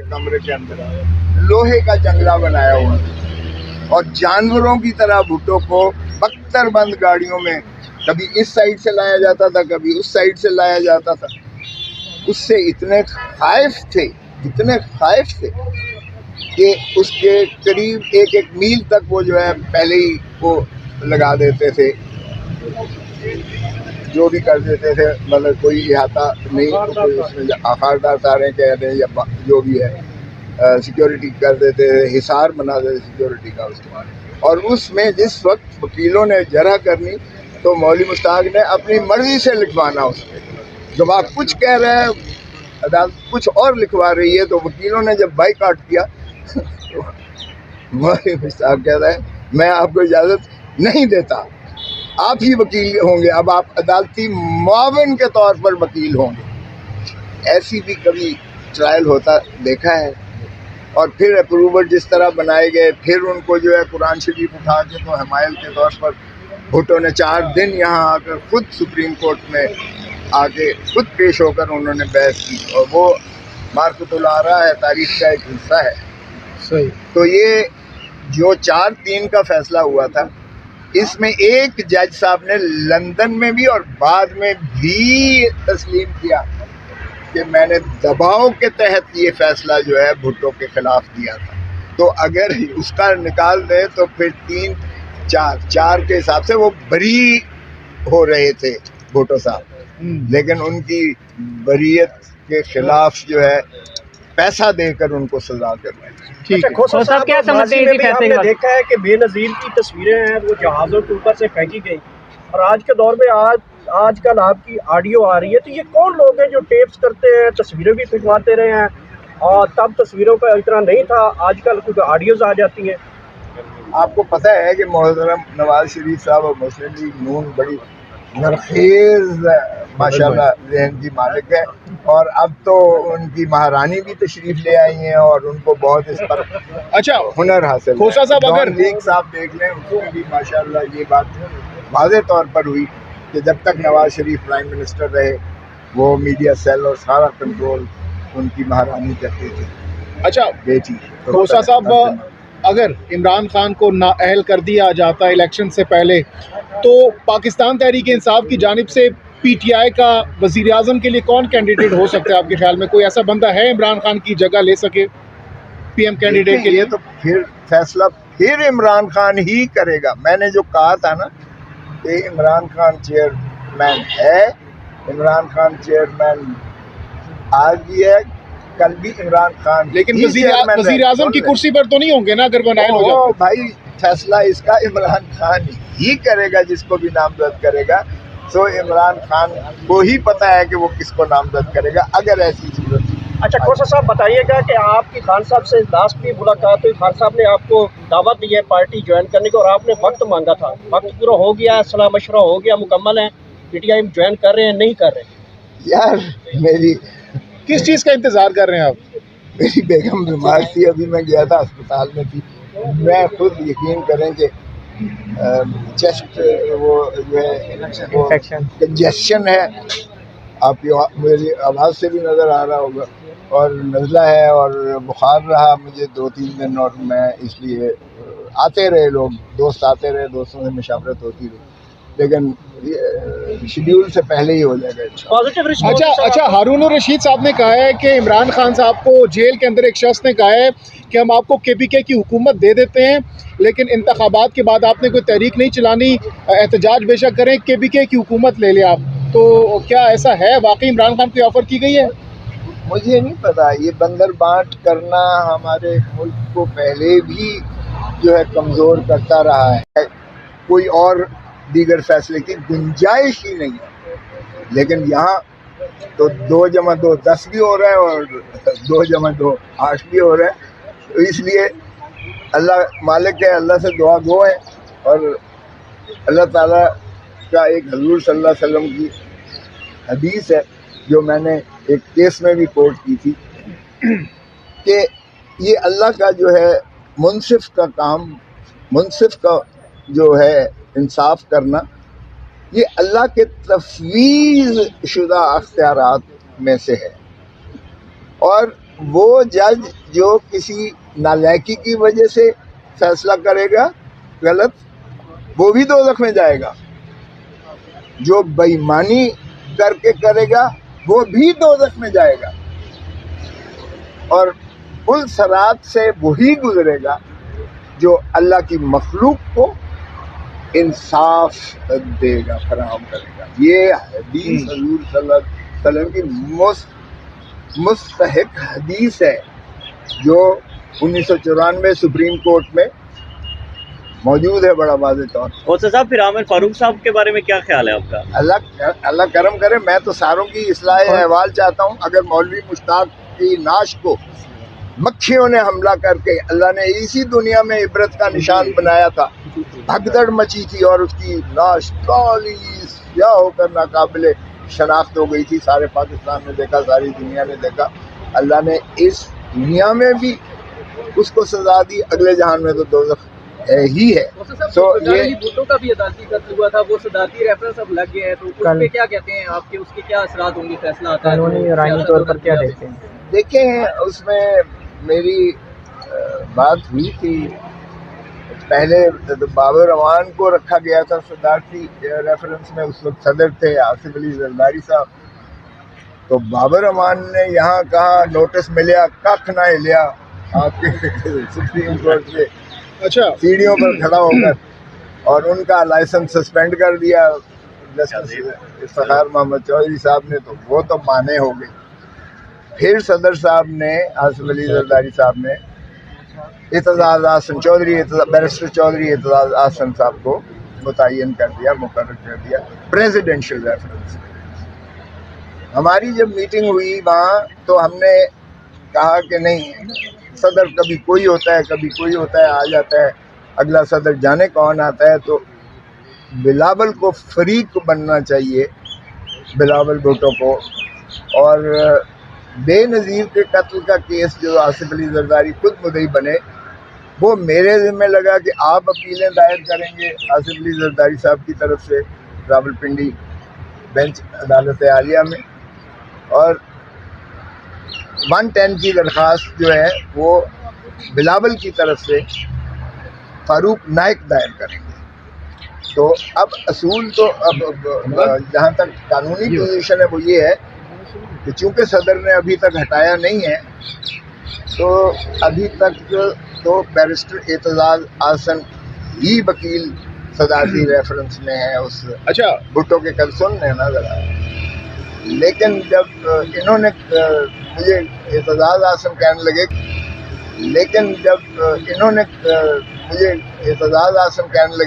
कमरे के अंदर लोहे का जंगला बनाया हुआ था और जानवरों की तरह भुट्टो को बख्तर बंद गाड़ियों में कभी इस साइड से लाया जाता था, कभी उस साइड से लाया जाता था। उससे इतने खाइफ थे कि उसके करीब एक एक मील तक वो जो है पहले ही वो लगा देते थे, जो भी कर देते थे, मतलब कोई इहाता नहीं, उसमें आखारदार तारें कह रहे हैं या जो भी है, सिक्योरिटी कर देते थे, हिसार बना देते सिक्योरिटी का उसके। और उसमें जिस वक्त वकीलों ने जरा करनी तो मौलवी मुश्ताक ने अपनी मर्जी से लिखवाना उसमें। जब आप कुछ कह रहे हैं, अदालत कुछ और लिखवा रही है, तो वकीलों ने जब बाइकआउट किया तो मौलवी मुश्ताक कह रहा है मैं आपको इजाज़त नहीं देता, आप ही वकील होंगे, अब आप अदालती मुआविन के तौर पर वकील होंगे। ऐसी भी कभी ट्रायल होता देखा है। और फिर अप्रूवर जिस तरह बनाए गए, फिर उनको जो है कुरान शरीफ उठा के तो हमायल के तौर पर भुट्टो ने 4 दिन यहाँ आकर खुद सुप्रीम कोर्ट में आके खुद पेश होकर उन्होंने बहस की, और वो मार्फतुल आरा है, तारीख का एक हिस्सा है। सही। तो ये जो 4-3 का फैसला हुआ था, इसमें एक जज साहब ने लंदन में भी और बाद में भी तस्लीम किया कि मैंने दबाव के तहत ये फैसला जो है भुट्टो के खिलाफ दिया था। तो अगर उसका निकाल दे तो फिर 3-4 के हिसाब से वो बरी हो रहे थे भुट्टो साहब, लेकिन उनकी बरीयत के खिलाफ जो है पैसा देकर उनको सजा कर रहे हैं। ठीक है। खोसा साहब क्या समझते हैं इसी फैसले आपने देखा है कि बेनज़ीर की तस्वीरें हैं वो जहाज़ों के ऊपर से फेंकी गई, और आज के दौर में आजकल आपकी ऑडियो आ रही है, तो ये कौन लोग हैं जो टेप्स करते हैं, तस्वीरें भी फिल्माते रहे हैं, और तब तस्वीरों का इतना नहीं था, आजकल कुछ ऑडियोज आ जाती हैं। आपको पता है कि मोहतरम नवाज शरीफ साहब और मुस्लिम लीग नून बड़ी नरखेज माशाल्लाह ज़हन की मालिक है, और अब तो उनकी महारानी भी तशरीफ ले आई हैं और उनको बहुत इस पर अच्छा हुनर हासिल है। खोसा साहब, अगर लीग साहब देख लें, उसमें भी माशाल्लाह ये बात वाज़े तौर पर हुई कि जब तक नवाज शरीफ प्राइम मिनिस्टर रहे वो मीडिया सेल और सारा कंट्रोल उनकी महारानी करती थी। अच्छा बेटी खोसा साहब, अगर इमरान खान को नाअहल कर दिया जाता इलेक्शन से पहले, तो पाकिस्तान तहरीक इंसाफ की जानिब से PTI का वज़ीर आज़म के लिए कौन कैंडिडेट हो सकता है आपके ख्याल में? कोई ऐसा बंदा है इमरान खान की जगह ले सके PM कैंडिडेट के लिए? तो फिर फैसला फिर इमरान खान ही करेगा। मैंने जो कहा था ना कि इमरान खान चेयरमैन है, इमरान खान चेयरमैन आज भी है, कल भी इमरान खान, लेकिन वज़ीर आज़म की कुर्सी पर तो नहीं होंगे ना अगर वो नाअहल हो जाए? भाई फैसला इसका इमरान खान ही करेगा, जिसको भी नामजद करेगा। तो इमरान खान को ही पता है कि वो किसको नामजद करेगा अगर ऐसी जरूरत। अच्छा खोसा साहब, बताइएगा कि आपकी खान साहब से लास्ट भी मुलाकात हुई, खान साहब ने आपको दावत दी है पार्टी ज्वाइन करने को, और आपने वक्त मांगा था, वक्त पूरा हो गया, सलाह मशवरा हो गया, मुकम्मल है, PTI ज्वाइन कर रहे हैं नहीं कर रहे? यार मेरी किस चीज़ का इंतज़ार कर रहे हैं आप? मेरी बेगम बीमार थी, अभी मैं गया था अस्पताल में थी। मैं खुद यकीन करें कि चेस्ट वो जो है कंजेशन है, आपकी मेरी आवाज़ से भी नज़र आ रहा होगा, और नज़ला है और बुखार रहा मुझे 2-3 दिन, और मैं इसलिए आते रहे लोग, दोस्त आते रहे, दोस्तों से मुशावरत होती रही, लेकिन शेड्यूल से पहले ही हो जाएगा। अच्छा हारून रशीद साहब ने कहा है कि इमरान खान साहब को जेल के अंदर एक शख्स ने कहा है कि हम आपको KPK की हुकूमत दे देते हैं, लेकिन इंतखाबात के बाद आपने कोई तहरीक नहीं चलानी, एहतजाज बेशक करें, KPK की हुकूमत ले लें आप। तो क्या ऐसा है, वाकई इमरान खान को ऑफर की गई है? मुझे नहीं पता, ये बंदर बांट करना हमारे मुल्क को पहले भी जो है कमज़ोर करता रहा है, कोई और दीगर फैसले की गुंजाइश ही नहीं है। लेकिन यहाँ तो 2+2 10 भी हो रहा है और 2+2 8 भी हो रहा है, तो इसलिए अल्लाह मालिक है, अल्लाह से दुआ गो है, और अल्लाह ताला का एक हजूर सल्लल्लाहु अलैहि वसल्लम की हदीस है जो मैंने एक केस में भी कोट की थी कि ये अल्लाह का जो है मुनसिफ का काम, मुनसिफ का जो है इंसाफ करना, ये अल्लाह के तफवीज़ शुदा अख्तियारात में से है। और وہ جج جو کسی نالائکی کی وجہ سے فیصلہ کرے گا غلط، وہ بھی دوزخ میں جائے گا، جو بے ایمانی کر کے کرے گا وہ بھی دوزخ میں جائے گا، اور پل صراط سے وہی گزرے گا جو اللہ کی مخلوق کو انصاف دے گا، فراہم کرے گا۔ یہ حدیث حضور صلی اللہ علیہ وسلم کی مستحق حدیث ہے، جو 1994 سپریم کورٹ میں موجود ہے بڑا واضح طور پر۔ اور صاحب پھر عامر فاروق صاحب کے بارے میں کیا خیال ہے آپ کا؟ اللہ کرم کرے، میں تو ساروں کی اصلاح احوال چاہتا ہوں۔ اگر مولوی مشتاق کی نعش کو مکھیوں نے حملہ کر کے اللہ نے اسی دنیا میں عبرت کا نشان بنایا تھا، بھگدڑ مچی تھی اور اس کی نعش کالی سیاہ ہو کر ناقابل شناخت ہو گئی تھی، سارے پاکستان نے دیکھا، ساری دنیا نے دیکھا، اللہ نے اس دنیا میں بھی اس کو سزا دی، اگلے جہان میں تو دوزخ ہی ہے۔ تو یہ بھٹو کا بھی عدالتی قتل ہوا تھا، وہ صدارتی ریفرنس اب لگ گیا ہے، تو اس پہ کیا کہتے ہیں آپ کے، اس کے کیا اثرات ہوں گے؟ فیصلہ آتا ہے قانونی اور آئینی طور پر کیا دیکھتے ہیں؟ دیکھیں، اس میں میری بات ہوئی تھی پہلے، بابر امان کو رکھا گیا تھا صدارتی ریفرنس میں، اس وقت صدر تھے آصف علی زرداری صاحب، تو بابر امان نے یہاں کہا نوٹس ملیا کھ نہ لیا آپ کے سپریم کورٹ سے، اچھا، سیڑھیوں پر کھڑا ہو کر، اور ان کا لائسنس سسپینڈ کر دیا جسٹس افتخار محمد چودھری صاحب نے، تو وہ تو مانے ہو گئے۔ پھر صدر صاحب نے، آصف علی زرداری صاحب نے اعتزاز احسن چودھری، بیرسٹر چودھری اعتزاز احسن صاحب کو متعین کر دیا، مقرر کر دیا پریزیڈنشل ریفرنس۔ ہماری جب میٹنگ ہوئی وہاں تو ہم نے کہا کہ نہیں، صدر کبھی کوئی ہوتا ہے، کبھی کوئی ہوتا ہے، آ جاتا ہے، اگلا صدر جانے کون آتا ہے، تو بلاول کو فریق بننا چاہیے، بلاول بھٹو کو، اور بے نظیر کے قتل کا کیس جو آصف علی زرداری خود مدعی بنے، وہ میرے ذمہ لگا کہ آپ اپیلیں دائر کریں گے آصف علی زرداری صاحب کی طرف سے راولپنڈی بینچ عدالت عالیہ میں، اور 110 کی درخواست جو ہے وہ بلاول کی طرف سے فاروق نائک دائر کریں گے۔ تو اب اصول تو اب جہاں تک قانونی پوزیشن ہے وہ یہ ہے کہ چونکہ صدر نے ابھی تک ہٹایا نہیں ہے، تو ابھی تک تو بیرسٹر اعتزاز احسن ہی وکیل صدارتی ریفرنس میں ہے اس اچھا، بھٹو کے کل سننے نا ذرا۔ لیکن جب انہوں نے مجھے اعتزاز احسن کہنے لگے، لیکن جب انہوں نے مجھے اعتزاز احسن کہنے لگے